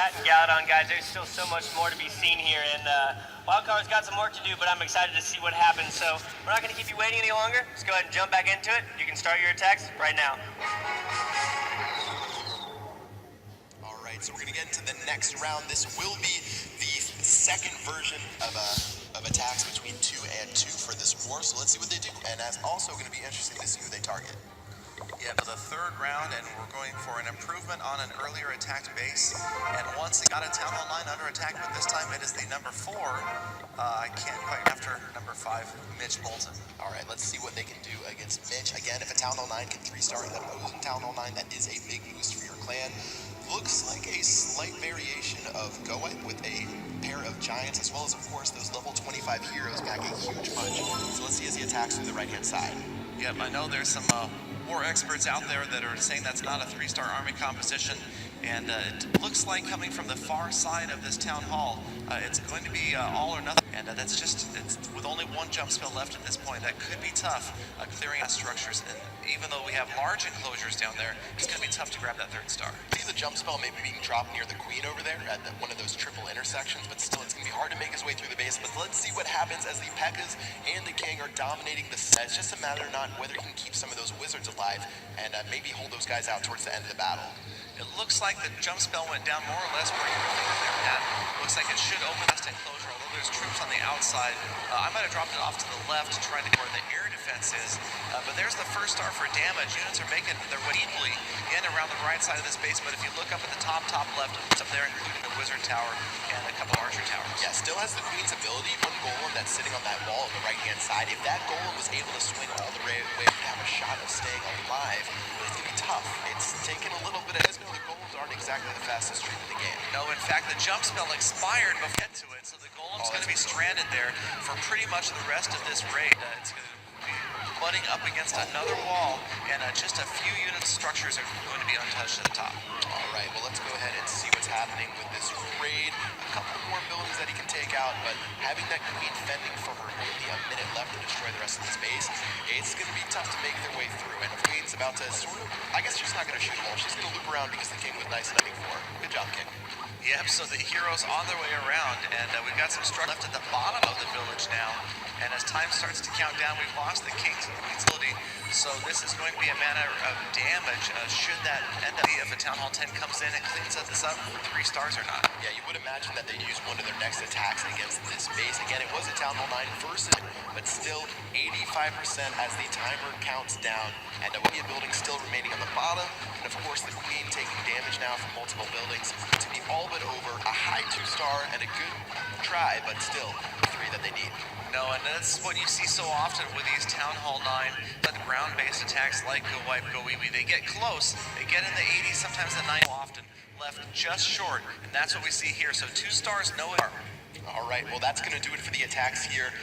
chat and Galadon, guys. There's still so much more to be seen here, and WildCard's got some work to do, but I'm excited to see what happens. So we're not going to keep you waiting any longer. Let's go ahead and jump back into it. You can start your attacks right now. All right, so we're going to get into the next round. This will be the second version of attacks between 2 and 2 for this war. So let's see what they do, and that's also going to be interesting to see who they target. Yeah, for the third round, and we're going for an improvement on an earlier attacked base. And once it got a Town Hall 9 under attack, but this time it is the number 4. I can't quite after number 5, Mitch Bolton. All right, let's see what they can do against Mitch. Again, if a Town Hall 9 can 3-star the opposing Town Hall 9, that is a big boost for your clan. Looks like a slight variation of Go-Wipe with a pair of giants, as well as, of course, those level 25 heroes pack a huge punch. So let's see as he attacks through the right-hand side. Yep, I know there's some war experts out there that are saying that's not a 3-star army composition, and it looks like coming from the far side of this town hall, it's going to be all or nothing, and that's just, it's, with only one jump spell left at this point, that could be tough, clearing out structures, and even though we have large enclosures down there, it's going to be tough to grab that 3rd star. See the jump spell maybe being dropped near the queen over there at one of those triple intersections, but still it's going to be hard to make his way through the base. But let's see what happens as the P.E.K.K.A.s and the king are dominating the set. It's just a matter of not whether he can keep some of those wizards alive and maybe hold those guys out towards the end of the battle. It looks like the jump spell went down more or less where you were thinking there, Matt. Looks like it should open this enclosure, although there's troops on the outside. I might have dropped it off to the left, trying to get where the air defense is. But there's the 1st star for damage. Units are making their way deeply in around the right side of this base. But if you look up at the top left, it's up there, including the wizard tower and a couple archer towers. Yeah, still has the queen's ability. One golem that's sitting on that wall on the right-hand side. If that golem was able to swing all the way, we have a shot of staying alive. But it's going to be tough. It's taken a little bit of the golems aren't exactly the fastest streak in the game. No, in fact, the jump spell expired before we get to it, so the golem's going to be stranded there for pretty much the rest of this raid. It's going to be butting up against another wall, and just a few unit structures are going to be untouched at the top. All right, well, let's go ahead and see what's happening with this raid. A couple more buildings that he can take out, but having that queen fending for her only a minute left to destroy the rest of this base, it's going to be tough to make their way through. And the queen's about to sort of, I guess she's not going to shoot a wall. She's going to loop around because the king was nice and letting for. Good job, king. Yep, so the heroes on their way around, and we've got some struck left at the bottom of the village now. And as time starts to count down, we've lost the king's utility. So this is going to be a matter of damage. Should that end up, if a Town Hall 10 comes in and cleans this up, 3 stars or not? Yeah, you would imagine that they'd use one of their next attacks against this base. Again, it was a Town Hall 9 versus, but still 85% as the timer counts down. And a building still remaining on the bottom. And of course, the queen taking damage now from multiple buildings. To be all but over, a high 2-star and a good try, but still 3 that they need. No, and that's what you see so often with these Town Hall 9, but ground-based attacks like Go-Wipe, Go-Wee-Wee. They get close, they get in the 80s, sometimes the 90s, often left just short, and that's what we see here. So 2 stars, no error. All right, well, that's going to do it for the attacks here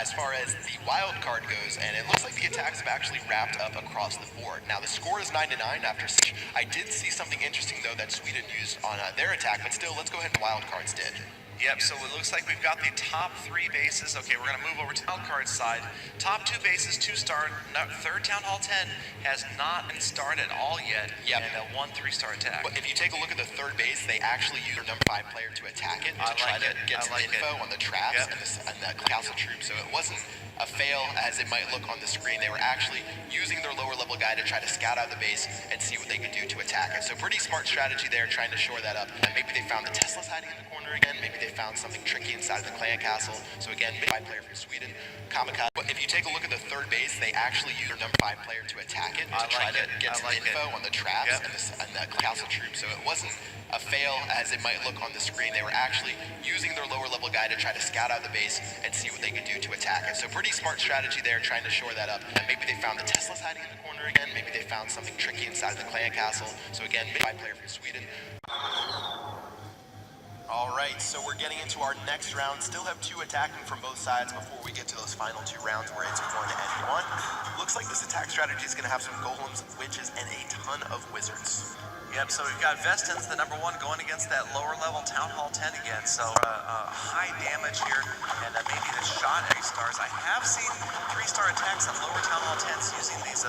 as far as the wild card goes, and it looks like the attacks have actually wrapped up across the board. Now, the score is 9-9 after siege. I did see something interesting, though, that Sweden used on their attack, but still, let's go ahead and wild cards did. Yep, so it looks like we've got the top 3 bases. Okay, we're going to move over to WildCard's side. Top 2 bases, 2-star. 3rd Town Hall 10 has not been starred at all yet. Yep. And a 1 3-star attack. But if you take a look at the 3rd base, they actually use their number 5 player to attack it, to try to get some info on the traps and the council troops. So it wasn't a fail as it might look on the screen. They were actually using their lower level guy to try to scout out the base and see what they could do to attack it. So pretty smart strategy there, trying to shore that up. And maybe they found the Teslas hiding in the corner again. Maybe they found something tricky inside of the clan castle. So again, 5 player from Sweden, Kamikaze. But if you take a look at the 3rd base, they actually use their number 5 player to attack it, to try to get some info on the traps and the castle troops. So it wasn't a fail as it might look on the screen. They were actually using their lower level guy to try to scout out the base and see what they could do to attack it. So pretty smart strategy there, trying to shore that up. And maybe they found the Teslas hiding in the corner again. Maybe they found something tricky inside of the clan castle. So again, 5 player from Sweden. All right, so we're getting into our next round. Still have 2 attacking from both sides before we get to those final 2 rounds where it's 1-1. Looks like this attack strategy is going to have some golems, witches, and a ton of wizards. Yep, so we've got Vestins, the number 1, going against that lower level Town Hall 10 again. So high damage here, and maybe the shot A-stars. I have seen 3-star attacks on lower Town Hall 10s using these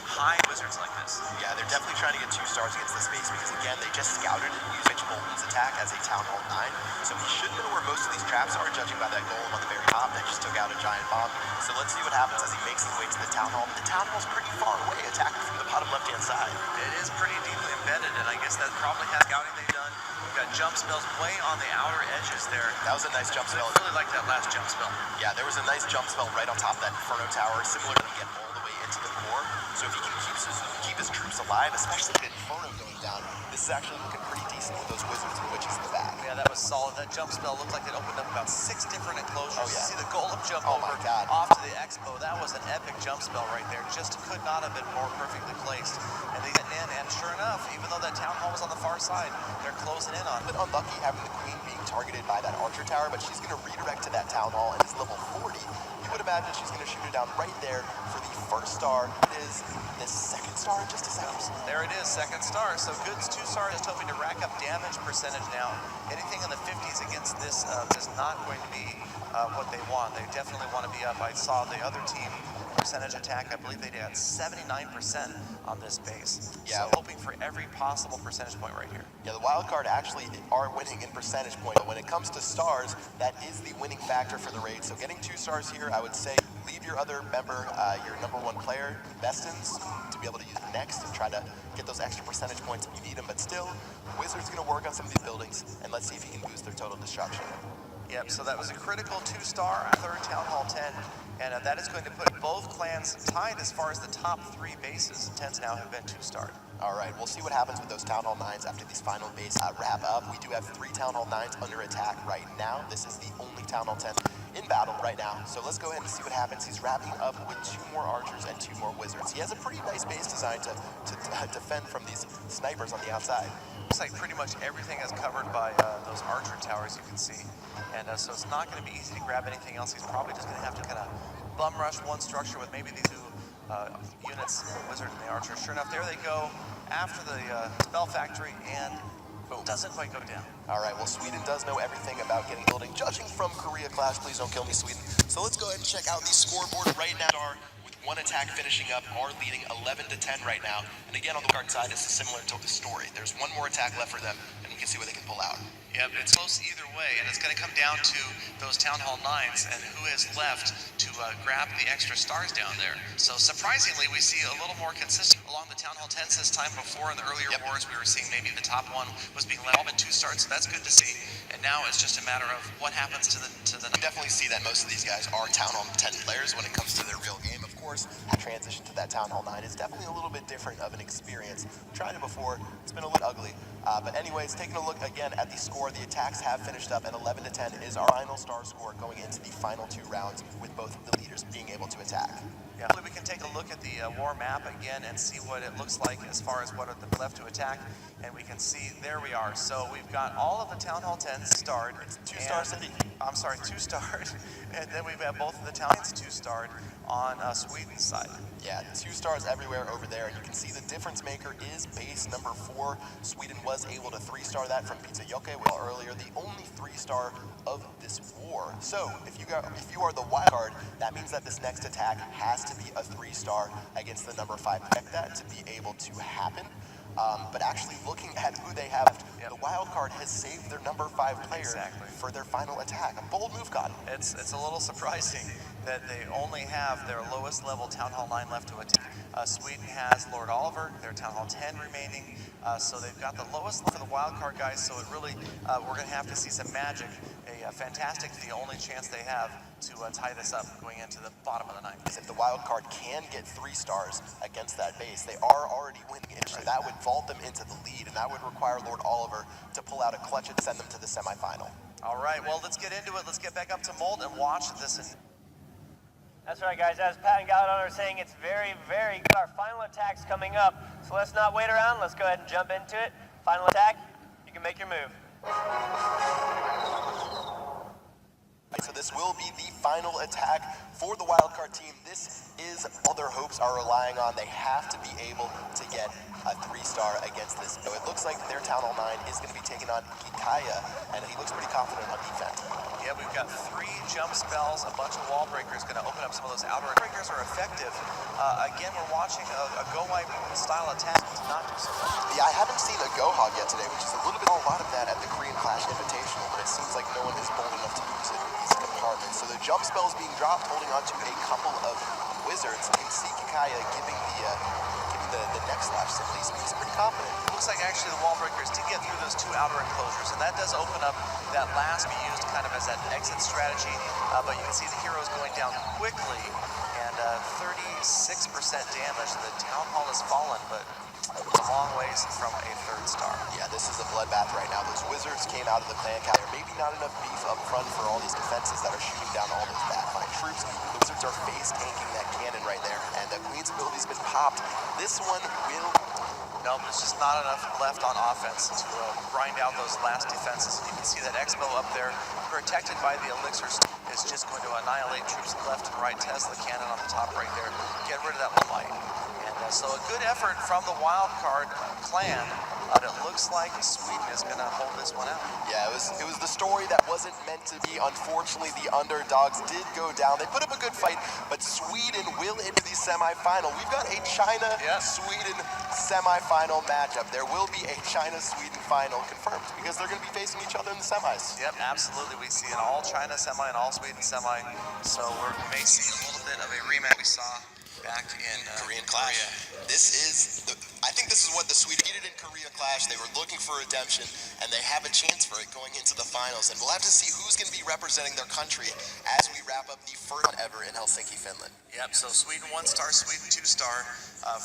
high wizards like this. Yeah, they're definitely trying to get 2 stars against this base because, again, they just scouted and used Mitch Bolton's attack as a Town Hall 9. So he should know where most of these traps are, judging by that golem on the very top that just took out a giant bomb. So let's see what happens as he makes his way to the Town Hall. The Town Hall's pretty far away, attacking from the bottom left-hand side. It is pretty deeply embedded, and I guess that probably has scouting they've done. We've got jump spells way on the outer edges there. That was a nice jump spell. I really like that last jump spell. Yeah, there was a nice jump spell right on top of that Inferno Tower, similar to get all the way into the core. So if he can keep his troops alive, especially with Inferno going down, this is actually looking pretty decent with those wizards and witches in the back. Yeah, that was solid. That jump spell looked like it opened up about 6 different enclosures. Oh, yeah. You see the golem jump Oh, over my God. off to the expo. That was an epic jump spell right there. Just could not have been more perfectly placed. And they get in, and sure enough, even though that Town Hall was on the far side, they're closing in on A it. bit unlucky having the Queen being targeted by that Archer Tower, but she's going to redirect to that Town Hall and is level 40. You would imagine she's going to shoot her down right there for the first star. It is the second star in just a second. There it is, second star. So Good's 2 star just hoping to rack up damage percentage now. Anything in the 50s against this is not going to be what they want. They definitely want to be up. I saw the other team percentage attack. I believe they had 79% on this base. Yeah. So hoping for every possible percentage point right here. Yeah, the wildcard actually are winning in percentage point, but when it comes to stars, that is the winning factor for the raid. So getting 2 stars here, I would say leave your other member, your number 1 player, Vestins, to be able to use next and try to get those extra percentage points if you need them. But still, Wizard's going to work on some of these buildings, and let's see if he can boost their total destruction. Yep, so that was a critical 2-star, 3rd Town Hall 10, and that is going to put both clans tied as far as the top 3 bases. 10s now have been 2-starred. All right, we'll see what happens with those Town Hall 9s after these final base wrap up. We do have 3 Town Hall 9s under attack right now. This is the only Town Hall 10 in battle right now. So let's go ahead and see what happens. He's wrapping up with 2 more archers and 2 more wizards. He has a pretty nice base designed to defend from these snipers on the outside. Looks like pretty much everything is covered by those archer towers you can see. And so it's not going to be easy to grab anything else. He's probably just going to have to kind of bum rush one structure with maybe these 2 units, the wizard and the archer. Sure enough, there they go after the spell factory, and boom, doesn't quite go down. All right, well, Sweden does know everything about getting building. Judging from Korea Clash, please don't kill me, Sweden. So let's go ahead and check out the scoreboard right now. With 1 attack finishing up, are leading 11-10 right now. And again, on the card side, it's a similar to the story. There's 1 more attack left for them, and we can see what they can pull out. Yep, it's close either way, and it's going to come down to those Town Hall 9s and who is left to grab the extra stars down there. So surprisingly, we see a little more consistent along the Town Hall 10s this time. Before in the earlier wars, we were seeing maybe the top 1 was being led all but 2 stars, so that's good to see. And now it's just a matter of what happens to the. You definitely see that most of these guys are Town Hall 10 players when it comes to their real game. Of course, the transition to that Town Hall 9 is definitely a little bit different of an experience. We've tried it before, it's been a little ugly. But anyways, taking a look again at the score, the attacks have finished up, and 11-10 is our final star score going into the final 2 rounds with both of the leaders being able to attack. Yeah, we can take a look at the war map again and see what it looks like as far as what are left to attack, and we can see there we are. So we've got all of the Town Hall 10s starred. It's 2-star city. I'm sorry, 2-starred, and then we've got both of the Town Halls 2-starred on Sweden's side. Yeah, 2 stars everywhere over there. You can see the difference maker is base number 4. Sweden was able to 3-star that from Pizza Yoke well earlier, the only 3-star of this war. So if you are the wild card, that means that this next attack has to be a 3-star against the number 5. Expect that to be able to happen. But actually looking at who they have, the wild card has saved their number 5 player for their final attack. A bold move, got him. It's a little surprising that they only have their lowest level Town Hall 9 left to attack. Sweden has Lord Oliver, their Town Hall 10 remaining, so they've got the lowest for the wild card guys, so it really, we're going to have to see some magic. A fantastic, the only chance they have to tie this up going into the bottom of the ninth. If the wild card can get 3 stars against that base, they are already winning it, so that would vault them into the lead, and that would require Lord Oliver to pull out a clutch and send them to the semifinal. All right, well, let's get into it. Let's get back up to Molt and watch this. That's right, guys. As Pat and Galadon are saying, it's very, very good. Our final attack's coming up, so let's not wait around. Let's go ahead and jump into it. Final attack, you can make your move. So this will be the final attack for the wildcard team. This is all their hopes are relying on. They have to be able to get a 3-star against this. So it looks like their Town Hall 9 is going to be taking on Kikaya, and he looks pretty confident on defense. Yeah, we've got 3 jump spells, a bunch of wall breakers, going to open up some of those outer breakers are effective. Again, we're watching a go wipe style attack to not do so much. Yeah, I haven't seen a go hog yet today, which is a little bit, a lot of that at the Korean Clash Invitational, but it seems like no one is bold enough to use it in these compartments. So the jump spells being dropped, holding on to a couple of wizards. You can see Kikaya giving the next slash at least. He's pretty confident. Looks like actually the wall breakers did get through those 2 outer enclosures, and that does open up that last be used kind of as that exit strategy. But you can see the heroes going down quickly, and 36% damage. The Town Hall has fallen, but a long ways from a 3rd star. Yeah, this is a bloodbath right now. Those wizards came out of the clan counter. Maybe not enough beef up front for all these defenses that are shooting down all those backline troops. The wizards are face tanking that cannon right there, and the Queen's ability's been popped. This one will... No, there's just not enough left on offense to grind out those last defenses. You can see that Expo up there, protected by the elixirs, is just going to annihilate troops left and right. Tesla cannon on the top right there. Get rid of that light. And so a good effort from the wildcard clan, but it looks like Sweden is going to hold this one out. Yeah, it was the story that wasn't meant to be. Unfortunately, the underdogs did go down. They put up a good fight, but Sweden will into the semifinal. We've got a China-Sweden semifinal matchup. There will be a China-Sweden final confirmed because they're going to be facing each other in the semis. Yep, absolutely. We see an all-China semi and all-Sweden semi, so we may see a little bit of a rematch we saw back in Korean Clash. I think this is what the Swedes needed in Korea Clash. They were looking for redemption, and they have a chance for it going into the finals. And we'll have to see who's going to be representing their country as we wrap up the first one ever in Helsinki, Finland. Yep, so Sweden 1-star, Sweden 2-star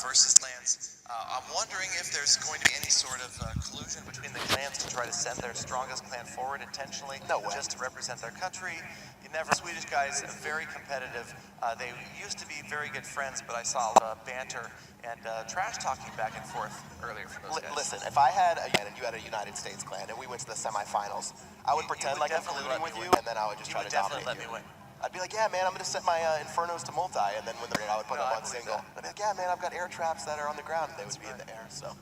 versus clans. I'm wondering if there's going to be any sort of collusion between the clans to try to send their strongest clan forward intentionally, just to represent their country. You never. Swedish guys, very competitive. They used to be very good friends, but I saw banter and trash talking back and forth earlier from those guys. Listen, if I had a and you had a United States clan and we went to the semifinals, I would pretend like I'm colluding with you, and then I would just try to dominate you. Let me win. I'd be like, yeah, man, I'm going to set my Infernos to multi, and then when they're in, I would put them on single. I'd be like, yeah, man, I've got air traps that are on the ground, and they would be in the air, so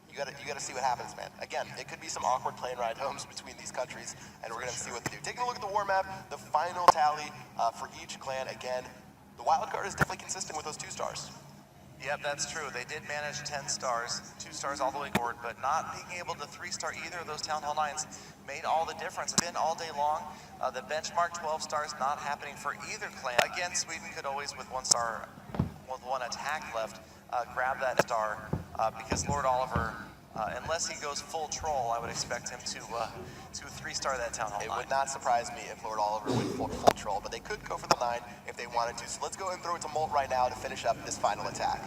you gotta see what happens, man. Again, it could be some awkward plane ride homes between these countries, and we're going to see what they do. Taking a look at the war map, the final tally for each clan, again, the wildcard is definitely consistent with those 2 stars. Yep, that's true. They did manage 10 stars, 2 stars all the way forward, but not being able to 3-star either of those Town Hall 9s made all the difference. It's been all day long. The benchmark 12 stars not happening for either clan. Again, Sweden could always, with 1 star, with 1 attack left, grab that star because Lord Oliver, unless he goes full troll, I would expect him to 3-star that Town Hall 9. It would not surprise me if Lord Oliver went full troll, but they could go for the 9 if they wanted to. So let's go and throw it to Molt right now to finish up this final attack.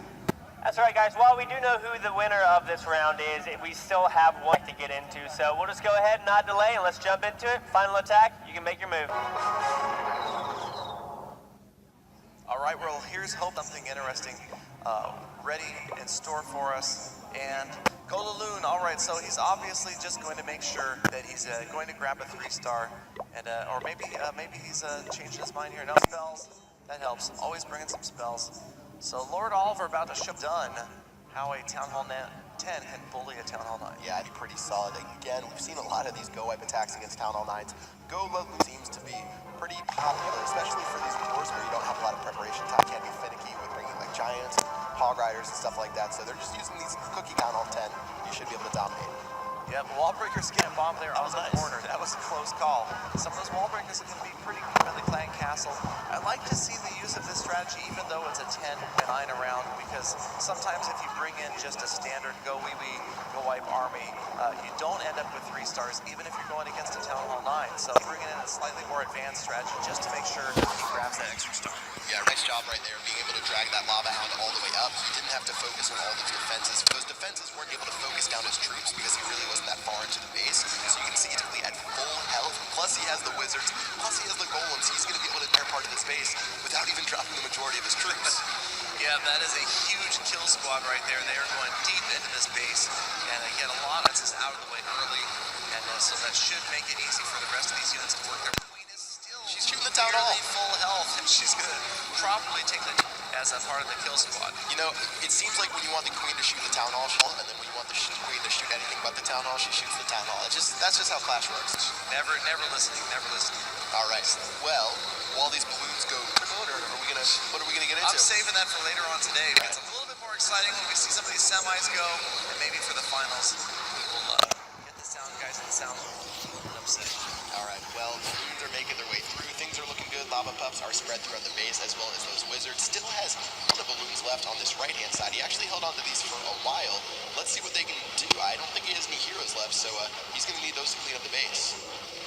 That's right, guys. While we do know who the winner of this round is, we still have one to get into. So we'll just go ahead and not delay, and let's jump into it. Final attack, you can make your move. All right, well, here's hope something interesting ready in store for us. And Golaloon, all right, so he's obviously just going to make sure that he's going to grab a 3-star, and or maybe he's changed his mind here. No spells, that helps. Always bringing some spells. So Lord Oliver about to show done how a Town Hall 10 can bully a Town Hall 9. Yeah, it'd be pretty solid. Again, we've seen a lot of these go-wipe attacks against Town Hall 9s. Golaloon seems to be pretty popular, especially for these wars where you don't have a lot of preparation time. Can't be finicky with bringing like giants, hog riders, and stuff like that. So they're just using these cookie Town Hall 10. You should be able to dominate. Yeah, wall breakers getting bombed there on the corner. That was a close call. Some of those wall breakers are going to be pretty good in the clan castle. I like to see the use of this strategy, even though it's a 10-9 around, because sometimes if you bring in just a standard go wipe army, you don't end up with 3 stars, even if you're going against a Town Hall 9. So bringing in a slightly more advanced strategy just to make sure he grabs that extra star. Yeah, nice job right there, being able to drag that lava hound all the way up. He didn't have to focus on all those defenses. Those defenses weren't able to focus down his troops because he really wasn't that far into the base. So you can see he's really at full health. Plus he has the wizards. Plus he has the golems. He's going to be able to tear part of his base without even dropping the majority of his troops. Yeah, that is a huge kill squad right there. They are going deep into this base, and again, a lot of this is out of the way early, and so that should make it easy for the rest of these units to work. Their queen is still... She's shooting the the town hall. Nearly full health, and she's gonna probably take the as a part of the kill squad. You know, it seems like when you want the queen to shoot the town hall, and then when you want the queen to shoot anything but the town hall, she shoots the town hall. That's just how Clash works. Never listening, never listening. All right. Well, while these balloons go, what are we gonna get into? I'm saving that for later on today. It's a little bit more exciting when we see some of these semis go, and maybe for the finals, we'll get the sound guys in the sound room upset. All right. Well, balloons are making their way through. Things are looking good. Lava puffs are spread throughout the base, as well as those wizards. Still has one of the balloons left on this right-hand side. He actually held on to these for a while. Let's see what they can do. I don't think he has any heroes left, so he's going to need those to clean up the base.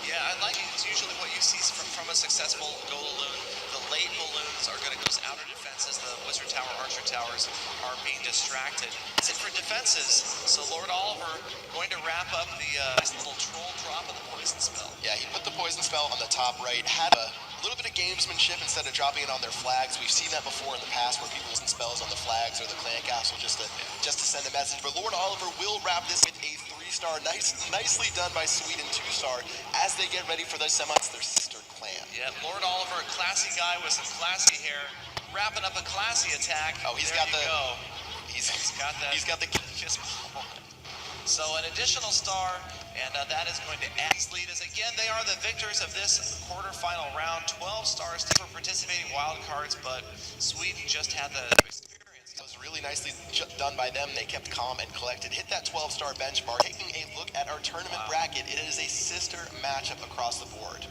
Yeah, I like it. It's usually what you see from a successful goal balloon. The late balloons are going to go outer defenses. The wizard tower, archer towers are being distracted. That's it for defenses. So Lord Oliver going to wrap up the nice little troll drop of the poison spell. Yeah, he put the poison spell on the top right. Had a little bit of gamesmanship instead of dropping it on their flags. We've seen that before in the past where people use spells on the flags or the clan castle just to send a message. But Lord Oliver will wrap this with a 3-star. Nicely done by Sweden 2-star as they get ready for their semis, their sister clan. Yeah, Lord Oliver, a classy guy with some classy hair, wrapping up a classy attack. Oh, he's there got you the go. He's got the Kiss ball. So an additional star, and that is going to lead us. Again, they are the victors of this quarterfinal round. 12 stars for participating wild cards, but Sweden just had the experience. It was really nicely done by them. They kept calm and collected. Hit that 12-star benchmark. Taking a look at our tournament bracket, it is a sister matchup across the board.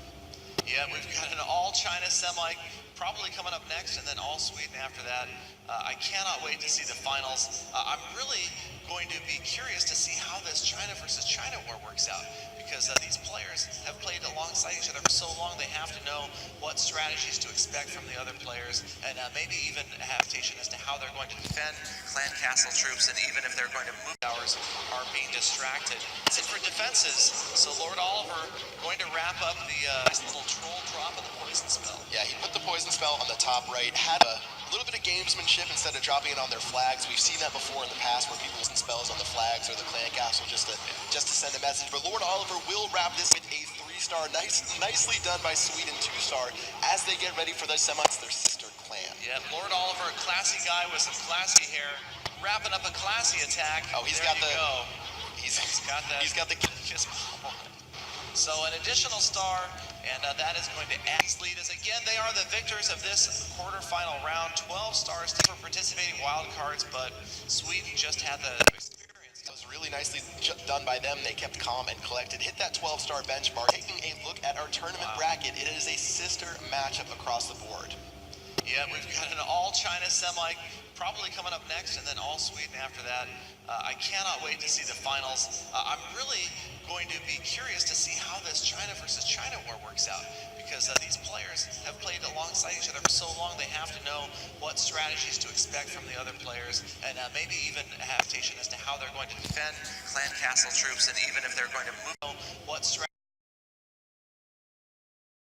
Yeah, we've got an all-China semi probably coming up next, and then all Sweden after that. I cannot wait to see the finals. I'm really going to be curious to see how this China versus China war works out, because these players have played alongside each other for so long. They have to know what strategies to expect from the other players, and maybe even adaptation as to how they're going to defend clan castle troops, and even if they're going to move towers are being distracted. That's it for defenses. So Lord Oliver going to wrap up the nice little troll drop of the poison spell. Yeah, he put the poison spell on the top right. Had a little bit of gamesmanship instead of dropping it on their flags. We've seen that before in the past where people use spells on the flags or the clan castle just to send a message. But Lord Oliver will wrap this with a 3-star. Nicely done by Sweden 2-star as they get ready for their semis, their sister clan. Yeah, Lord Oliver, a classy guy with some classy hair, wrapping up a classy attack. Oh, he's there got you the go. he's got the Kiss ball. So an additional star, and that is going to lead us. Again, they are the victors of this quarterfinal round. 12 stars for participating wild cards, but Sweden just had the experience. It was really nicely done by them. They kept calm and collected. Hit that 12-star benchmark. Taking a look at our tournament bracket, it is a sister matchup across the board. Yeah, we've got an all-China semi probably coming up next, and then all Sweden after that. I cannot wait to see the finals. I'm really going to be curious to see how this China versus China war works out, because these players have played alongside each other for so long. They have to know what strategies to expect from the other players, and maybe even adaptation as to how they're going to defend clan castle troops, and even if they're going to move what strategies